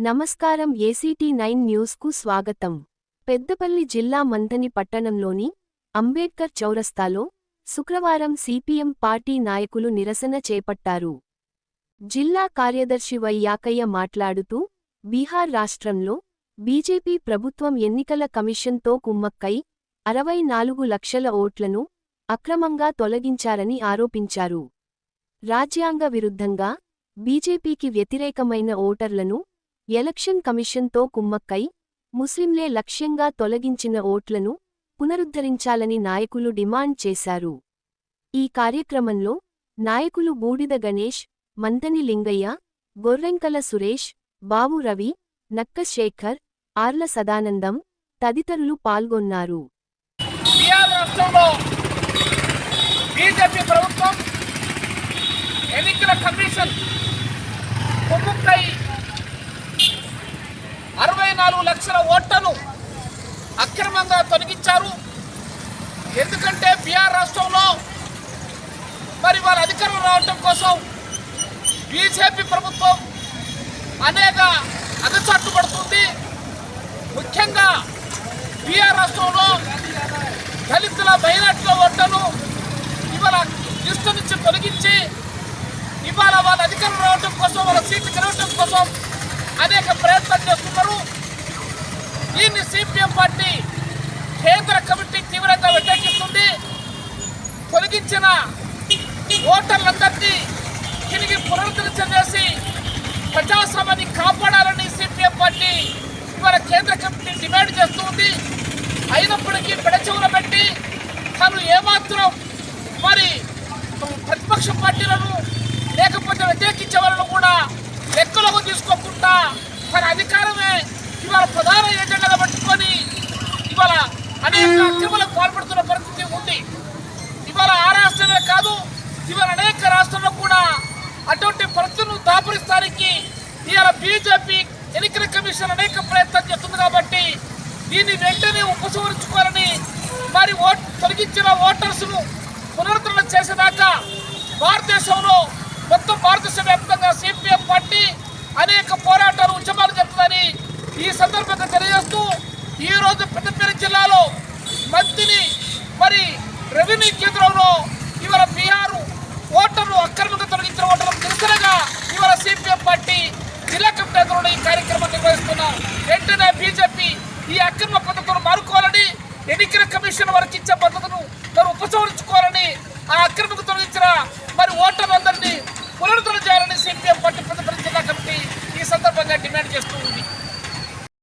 నమస్కారం ACT9 న్యూస్కు స్వాగతం. పెద్దపల్లి జిల్లా మంథని పట్టణంలోని అంబేడ్కర్ చౌరస్తాలో శుక్రవారం CPM పార్టీ నాయకులు నిరసన చేపట్టారు. జిల్లా కార్యదర్శి వై యాకయ్య మాట్లాడుతూ, బీహార్ రాష్ట్రంలో బీజేపీ ప్రభుత్వం ఎన్నికల కమిషన్తో కుమ్మక్కై 64 లక్షల ఓట్లను అక్రమంగా తొలగించారని ఆరోపించారు. రాజ్యాంగ విరుద్ధంగా బీజేపీకి వ్యతిరేకమైన ఓటర్లను ఎలక్షన్ కమిషన్తో కుమ్మక్కై ముస్లింలే లక్ష్యంగా తొలగించిన ఓట్లను పునరుద్ధరించాలని నాయకులు డిమాండ్ చేశారు. ఈ కార్యక్రమంలో నాయకులు బూడిద గణేష్, మంథని లింగయ్య, గొర్రెంకల సురేష్, బావు రవి, నక్క శేఖర్, ఆర్ల సదానందం తదితరులు పాల్గొన్నారు. బీజేపీ ప్రభుత్వం ఎన్నికల కమిషన్ కుమ్మక్కై 64 లక్షల ఓట్లను అక్రమంగా తొలగించారు. ఎందుకంటే బీహార్ రాష్ట్రంలో మరి వాళ్ళ అధికారం రావడం కోసం బీజేపీ ప్రభుత్వం అనేక అగచాట్లు పడుతుంది. ముఖ్యంగా బీహార్ రాష్ట్రంలో దళితుల మైనార్టీల ఓట్లను ఇవాళ లిస్టు నుంచి తొలగించి ఇవాళ వాళ్ళ అధికారం రావడం కోసం, వాళ్ళ సీట్లు గెలవడం కోసం అనేక ప్రయత్నాలు చేస్తున్నారు. దీన్ని CPM పార్టీ కేంద్ర కమిటీ తీవ్రంగా వ్యతిరేకిస్తుంది. తొలగించిన ఓటర్లందరినీ తిరిగి పునరుద్ధరించేసి ప్రజాస్వామ్యాన్ని కాపాడాలని CPM పార్టీ ఇవాళ కేంద్ర కమిటీ డిమాండ్ చేస్తుంది. అయినప్పటికీ పెడచెవులు పెట్టి తను ఏమాత్రం మరి ప్రతిపక్ష పార్టీలను లేకపోతే వ్యతిరేకించే వాళ్ళను కూడా లెక్కలోకి తీసుకోకుండా తన అధికారమే ఇవాళ ప్రధాన ఏజెండాగా పట్టుకొని ఇవాళ అనేక అక్రమాలకు పాల్పడుతున్న పరిస్థితి ఉంది. ఇవాళ ఆ రాష్ట్రమే కాదు, ఇవాళ అనేక రాష్ట్రాల్లో కూడా అటువంటి పరిస్థితులను దాపురిస్తానికి ఇవాళ బీజేపీ ఎన్నికల కమిషన్ అనేక ప్రయత్నాలు చేస్తుంది. కాబట్టి దీన్ని వెంటనే ఉపసంహరించుకోవాలని, మరి తొలగించిన ఓటర్స్ను పునరుద్ధరణ చేసేదాకా భారతదేశంలో మొత్తం భారతదేశ వ్యాప్తంగా CPM పార్టీ అనేక పోరాటాలు, ఉద్యమాలు జరుపుతుందని ఈ సందర్భంగా తెలియజేస్తూ, ఈరోజు పెద్దపల్లి జిల్లాలో మంథని మరి రెవెన్యూ కేంద్రంలో ఇవాళ బీహార్ ఓటర్లు అక్రమంగా తొలగించిన ఓటర్లకు నిరసనగా ఇవాళ CPM పార్టీ జిల్లా కమిటీ ఈ కార్యక్రమాన్ని నిర్వహిస్తున్నాం. వెంటనే బీజేపీ ఈ అక్రమ పద్ధతులను మారుకోవాలని, ఎన్నికల కమిషన్ వారికి ఇచ్చే పద్ధతులను ఉపసంహరించుకోవాలని, ఆ అక్రమంగా తొలగించిన మరి ఓటర్లందరినీ పునరుద్ధరణ చేయాలని CPM పార్టీ పెద్దపల్లి జిల్లా కమిటీ ఈ సందర్భంగా డిమాండ్ చేస్తూ ఉంది.